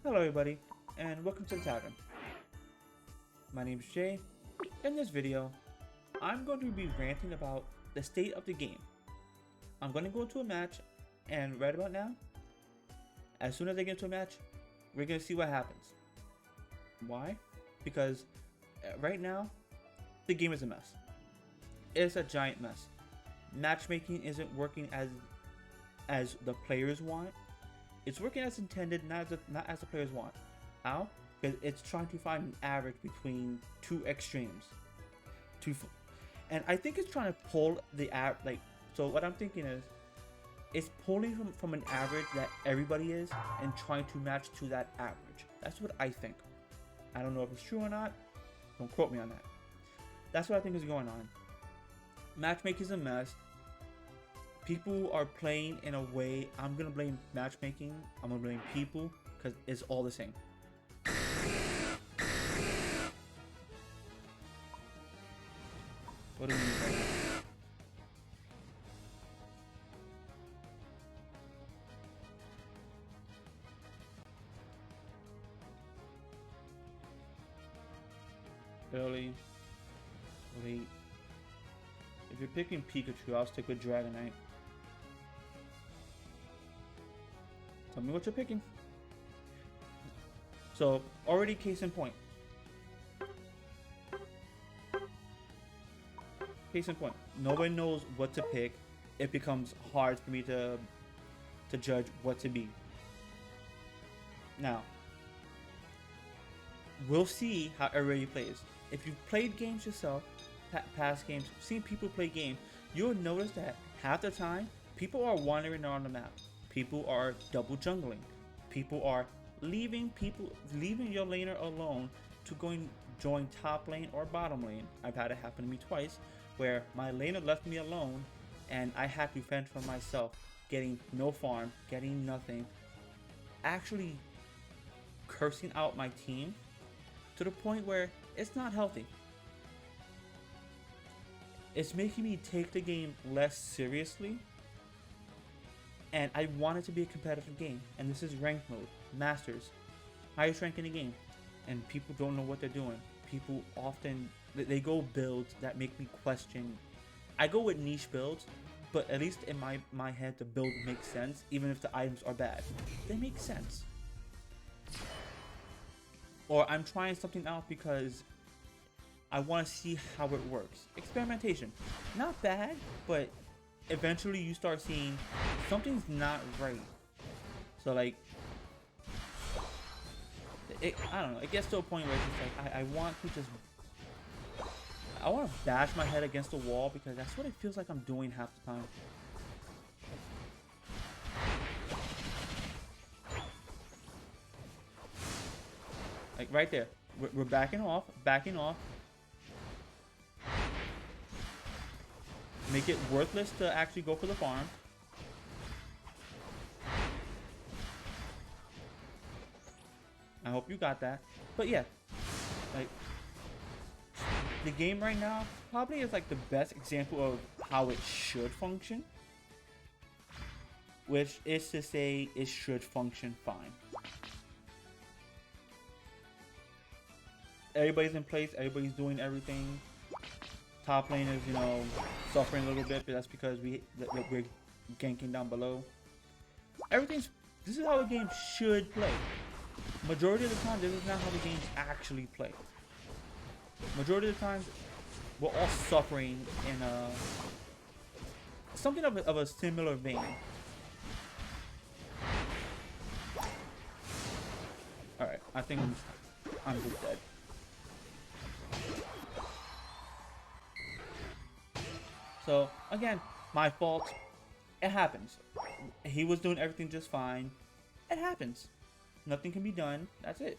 Hello everybody, and welcome to the Tavern. My name is Jay. In this video, I'm going to be ranting about the state of the game. I'm going to go into a match, and right about now, as soon as I get into a match, we're going to see what happens. Why? Because right now, the game is a mess. It's a giant mess. Matchmaking isn't working as the players want. It's working as intended, not as the players want. How? Because it's trying to find an average between two extremes. And I think it's trying to pull the so what I'm thinking is, it's pulling from an average that everybody is and trying to match to that average. That's what I think. I don't know if it's true or not. Don't quote me on that. That's what I think is going on. Matchmaking is a mess. People are playing in a way. I'm gonna blame matchmaking. I'm gonna blame people because it's all the same. What do you mean by that? Early, late. If you're picking Pikachu, I'll stick with Dragonite. Tell me what you're picking. So, already case in point. Case in point. Nobody knows what to pick. It becomes hard for me to judge what to be. Now, we'll see how everybody plays. If you've played games yourself, past games, seen people play games, you'll notice that half the time, people are wandering around the map. People are double jungling. People are leaving your laner alone to join top lane or bottom lane. I've had it happen to me twice, where my laner left me alone, and I had to fend for myself, getting no farm, getting nothing, actually cursing out my team to the point where it's not healthy. It's making me take the game less seriously, and I want it to be a competitive game. And this is ranked mode, masters, highest rank in the game, and people don't know what they're doing. People often they go builds that make me question. I go with niche builds, but at least in my head, the build makes sense, even if the items are bad. They make sense. Or I'm trying something out because I want to see how it works. Experimentation. Not bad, but eventually you start seeing something's not right. So like, I don't know, it gets to a point where it's just like, I want to bash my head against the wall because that's what it feels like I'm doing half the time. Like right there, we're backing off. Make it worthless to actually go for the farm. I hope you got that. But yeah, like the game right now probably is like the best example of how it should function, which is to say it should function fine. Everybody's in place, everybody's doing everything. Top lane is, suffering a little bit, but that's because we're ganking down below. This is how the game should play. Majority of the time, this is not how the games actually play. Majority of the times, we're all suffering in something of a similar vein. Alright, I think I'm just dead. So, again, my fault. It happens. He was doing everything just fine. It happens. Nothing can be done. That's it.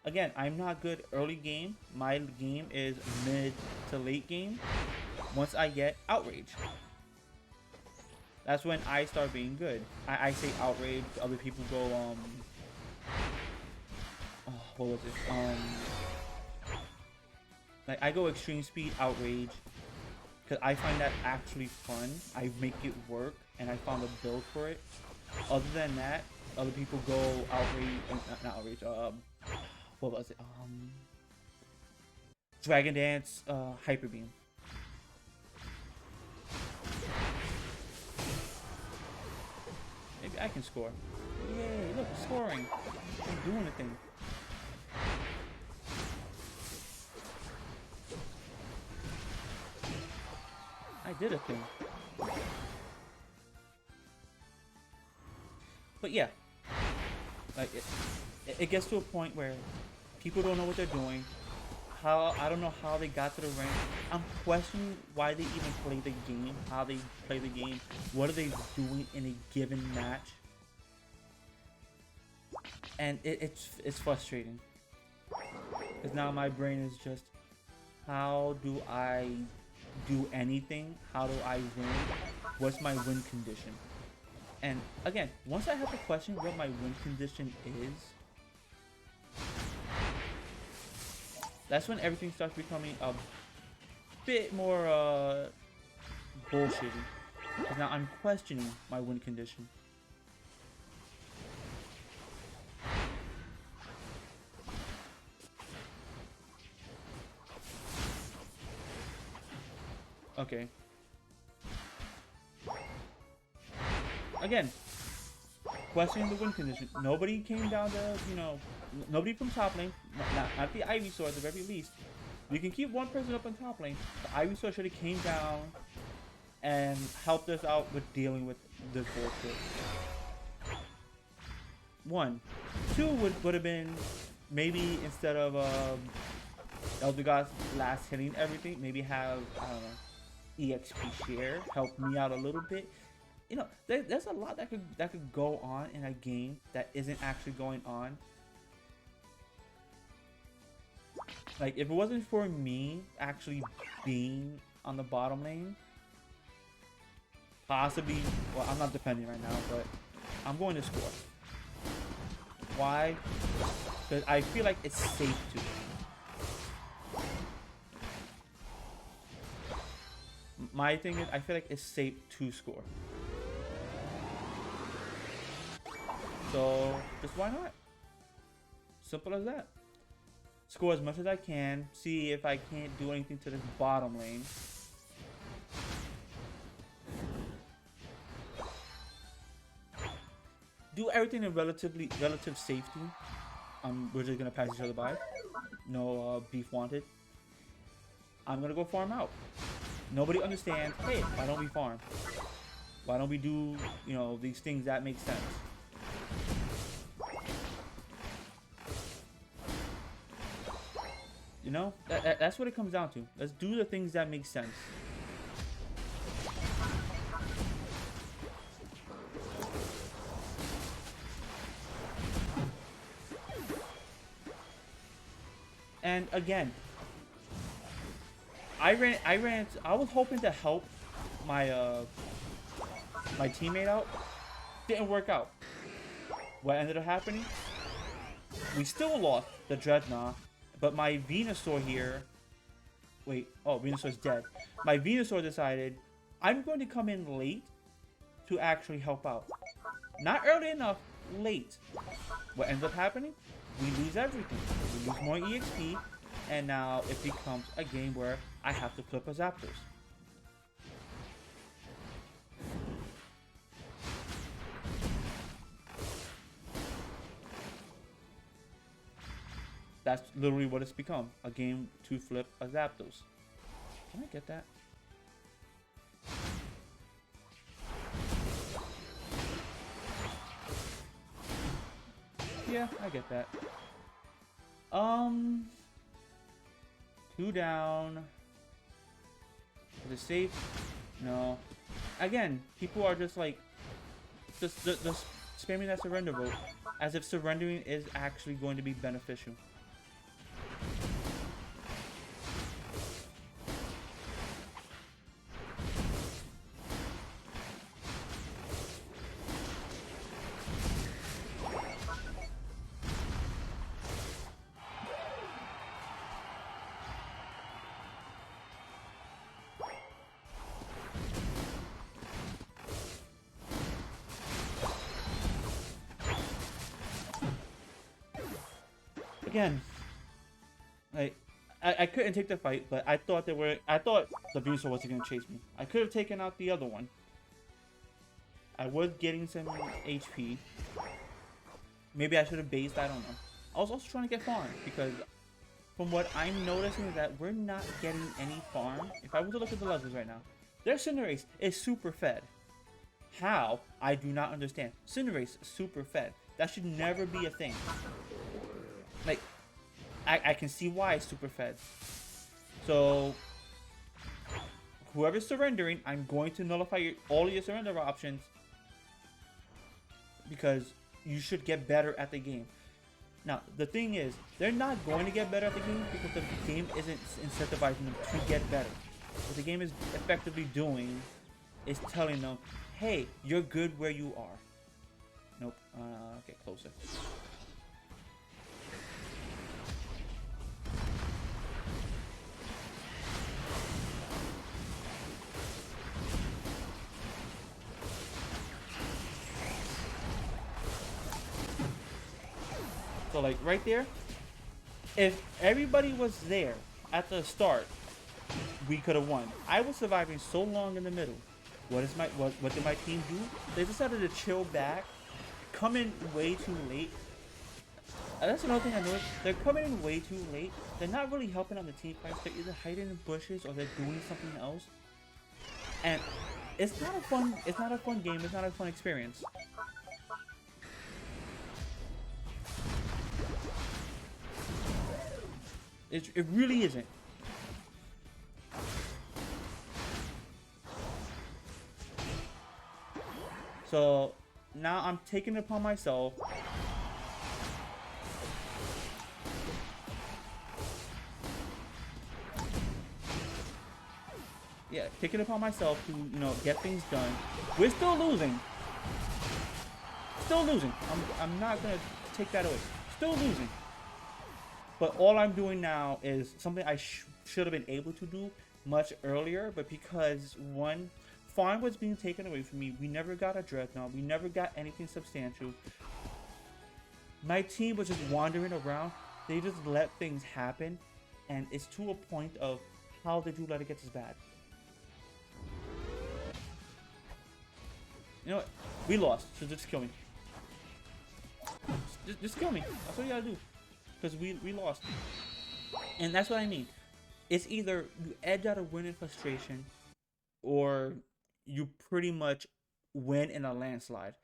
Again, I'm not good early game. My game is mid to late game. Once I get outrage, that's when I start being good. I say outrage. Other people go, what was it? Like, I go extreme speed, outrage. Because I find that actually fun. I make it work, and I found a build for it. Other than that, other people go outrage, not outrage. What was it? Dragon Dance, Hyper Beam. Maybe I can score. Yay! Look, scoring. I'm doing a thing. I did a thing. But yeah, like it gets to a point where people don't know what they're doing. I don't know how they got to the rank. I'm questioning why they even play the game, how they play the game, what are they doing in a given match, and it's frustrating. Because now my brain is just, how do I do anything? How do I win? What's my win condition? And again, once I have to question what my win condition is, that's when everything starts becoming a bit more bullshitty. Because now I'm questioning my win condition. Okay. Again, questioning the win condition. Nobody came down to, nobody from top lane, not the Ivysaur at the very least. You can keep one person up on top lane. The Ivysaur should have came down and helped us out with dealing with this bullshit. 1. 2 would have been, maybe instead of Elder God's last hitting everything, maybe have, I don't know, EXP share help me out a little bit. There's a lot that could go on in a game that isn't actually going on. Like, if it wasn't for me actually being on the bottom lane, possibly, well, I'm not defending right now, but I'm going to score. Why? Because I feel like it's safe to. My thing is, I feel like it's safe to score. So, just why not? Simple as that. Score as much as I can. See if I can't do anything to this bottom lane. Do everything in relative safety. We're just gonna pass each other by. No beef wanted. I'm gonna go farm out. Nobody understands, hey, why don't we farm? Why don't we do, these things that make sense? That's what it comes down to. Let's do the things that make sense. And again, I was hoping to help my my teammate out. Didn't work out. What ended up happening? We still lost the Dreadnought, but my Venusaur here. Wait, oh, Venusaur's dead. My Venusaur decided I'm going to come in late to actually help out. Not early enough, late. What ends up happening? We lose everything. We lose more EXP, and now it becomes a game where I have to flip a Zapdos. That's literally what it's become. A game to flip a Zapdos. Can I get that? Yeah, I get that. 2 down. Is it safe? No. Again, people are just like, just spamming that surrender vote, as if surrendering is actually going to be beneficial. Again, like I couldn't take the fight, but I thought the Venusaur wasn't gonna chase me. I could have taken out the other one. I was getting some HP. Maybe I should have based, I don't know. I was also trying to get farm because from what I'm noticing is that we're not getting any farm. If I was to look at the levels right now, their Cinderace is super fed. How? I do not understand. Cinderace super fed. That should never be a thing. Like, I can see why it's super fed. So, whoever's surrendering, I'm going to nullify all of your surrender options because you should get better at the game. Now, the thing is, they're not going to get better at the game because the game isn't incentivizing them to get better. What the game is effectively doing is telling them, hey, you're good where you are. Nope. Get closer. So like right there, if everybody was there at the start, we could have won. I was surviving so long in the middle. What did my team do? They decided to chill back, come in way too late. That's another thing I noticed. They're coming in way too late. They're not really helping on the team fights. They're either hiding in bushes or they're doing something else. And it's not a fun game. It's not a fun experience. It really isn't. So now I'm taking it upon myself taking it upon myself to, get things done. We're still losing. Still losing. I'm not gonna take that away. Still losing. But all I'm doing now is something I should have been able to do much earlier, but because one, farm was being taken away from me, we never got a Dreadnought, we never got anything substantial. My team was just wandering around, they just let things happen, and it's to a point of, how did you let it get this bad? You know what? We lost, so just kill me. Just kill me, that's what you gotta do. Because we lost. And that's what I mean. It's either you edge out a win in frustration, or you pretty much win in a landslide.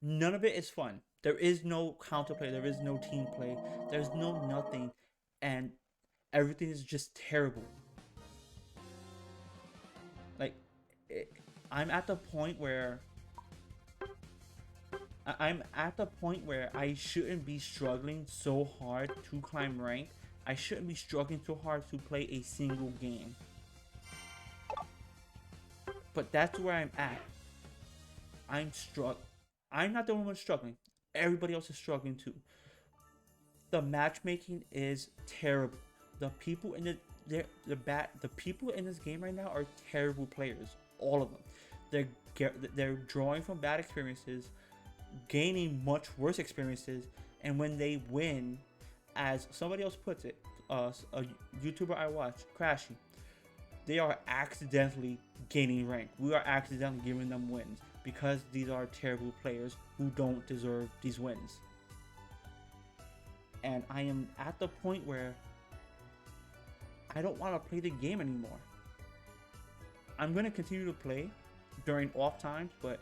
None of it is fun. There is no counterplay. There is no team play. There's no nothing. And everything is just terrible. Like, I'm at the point where I shouldn't be struggling so hard to climb rank. I shouldn't be struggling so hard to play a single game. But that's where I'm at. I'm not the only one struggling. Everybody else is struggling too. The matchmaking is terrible. The people in the people in this game right now are terrible players. All of them. They're drawing from bad experiences, gaining much worse experiences, and when they win, as somebody else puts it, a YouTuber I watch, Crashy, they are accidentally gaining rank. We are accidentally giving them wins because these are terrible players who don't deserve these wins. And I am at the point where I don't want to play the game anymore. I'm going to continue to play during off times, but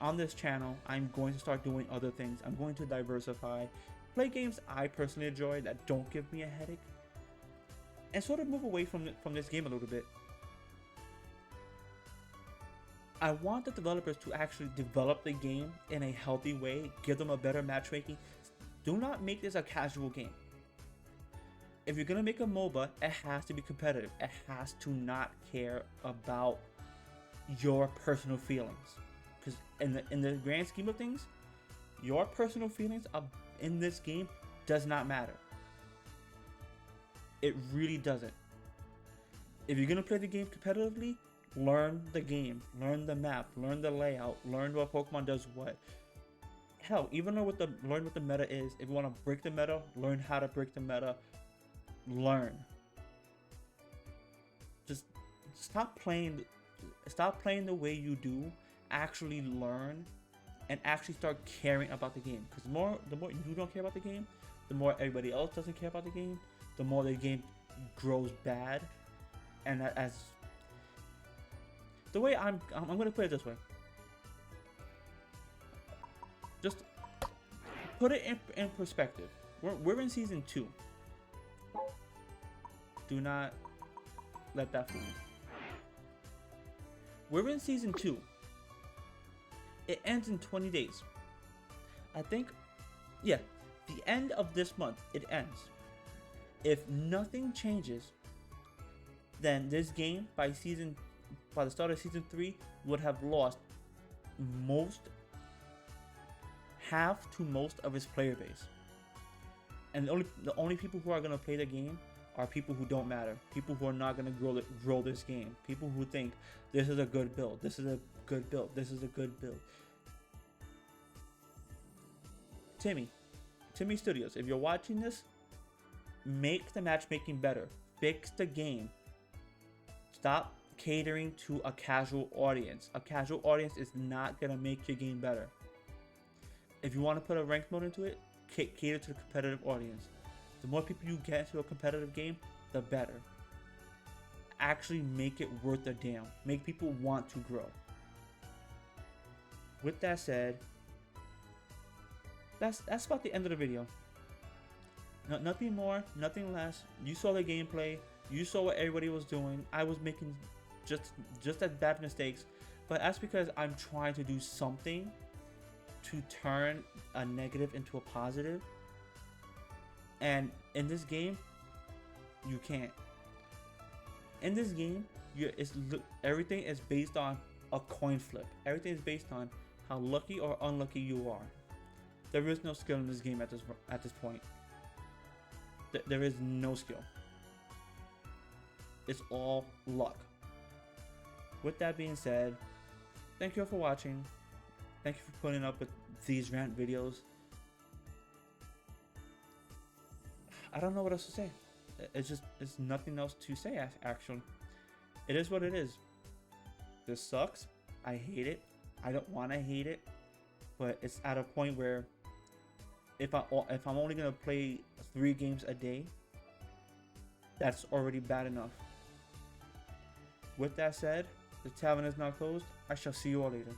on this channel, I'm going to start doing other things. I'm going to diversify, play games I personally enjoy that don't give me a headache, and sort of move away from this game a little bit. I want the developers to actually develop the game in a healthy way, give them a better matchmaking. Do not make this a casual game. If you're gonna make a MOBA, it has to be competitive. It has to not care about your personal feelings. Because in the grand scheme of things, your personal feelings in this game does not matter. It really doesn't. If you're gonna play the game competitively, learn the game, learn the map, learn the layout, learn what Pokemon does what. hell, even learn what the meta is. If you want to break the meta, learn how to break the meta. Learn. Just stop playing. Stop playing the way you do. Actually learn, and actually start caring about the game. Because the more you don't care about the game, the more everybody else doesn't care about the game. The more the game grows bad, and as the way I'm gonna put it this way. Just put it in perspective. We're in season 2. Do not let that fool you. We're in season 2. It ends in 20 days. I think, yeah, the end of this month, it ends. If nothing changes, then this game by the start of season 3 would have lost half to most of its player base. And the only people who are gonna play the game are people who don't matter. People who are not gonna grow this game. People who think this is a good build. This is a good build. This is a good build. Timi Studios, if you're watching this, make the matchmaking better. Fix the game. Stop catering to a casual audience. A casual audience is not gonna make your game better. If you want to put a ranked mode into it, cater to the competitive audience. The more people you get into a competitive game, the better. Actually make it worth a damn. Make people want to grow. With that said, that's about the end of the video. No, nothing more, nothing less. You saw the gameplay. You saw what everybody was doing. I was making just as bad mistakes, but that's because I'm trying to do something to turn a negative into a positive. And in this game, you can't. In this game, everything is based on a coin flip. Everything is based on how lucky or unlucky you are. There is no skill in this game at this point. There is no skill. It's all luck. With that being said, thank you all for watching. Thank you for putting up with these rant videos. I don't know what else to say. It's nothing else to say, actually. It is what it is. This sucks. I hate it. I don't want to hate it. But it's at a point where if I'm only going to play 3 games a day, that's already bad enough. With that said, the tavern is now closed. I shall see you all later.